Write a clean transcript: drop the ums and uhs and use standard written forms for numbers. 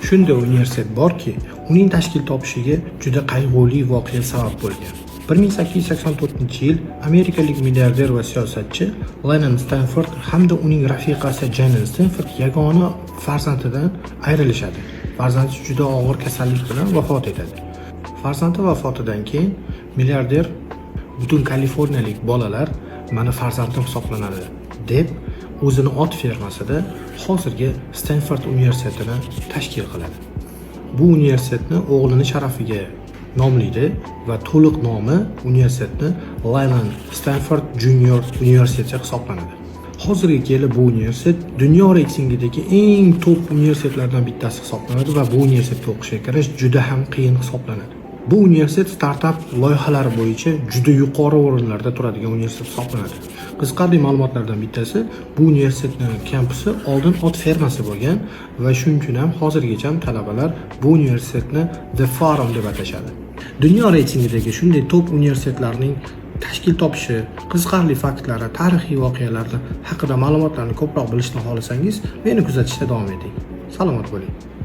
Shunday universitet borki, uning tashkil topishiga juda qayg'uli voqea sabab bo'lgan. 1884-yil amerikalik milliarder va siyosatchi Leonard Stanford hamda uning rafiqasi Janet Stanford yagona farzandidan ayrilishadi. Farzandi juda og'ir kasallik bilan vafot etadi. Farzandi vafotidan keyin milliarder butun kaliforniyalik bolalar mana farzandim hisoblanadi deb o'zini ot fermasida hozirgi Stanford universitetini tashkil qiladi. Bu universitetni o'g'lini sharafiga nomlaydi va to'liq nomi universitetni Leonard Stanford Junior universiteti hisoblanadi. Hozirgi kelib bu universitet dunyo reytingidagi eng top universitetlardan bittasi hisoblanadi va bu universitetga o'qishga kirish juda ham qiyin hisoblanadi. Bu universitet startap loyihalari bo'yicha juda yuqori o'rinlarda turadigan universitet hisoblanadi. Qiziqarli ma'lumotlardan bittasi, bu universitetning kampusi oldin ot fermasi bo'lgan va shuning uchun ham hozirgacha talabalar bu universitetni The Farm deb atashadi. Dunyo reytingidagi shunday top universitetlarning tashkil topishi, qiziqarli faktlari, tarixiy voqealar haqida ma'lumotlarni ko'proq bilishni xohlasangiz, meni kuzatishda davom eting. Salomat bo'ling.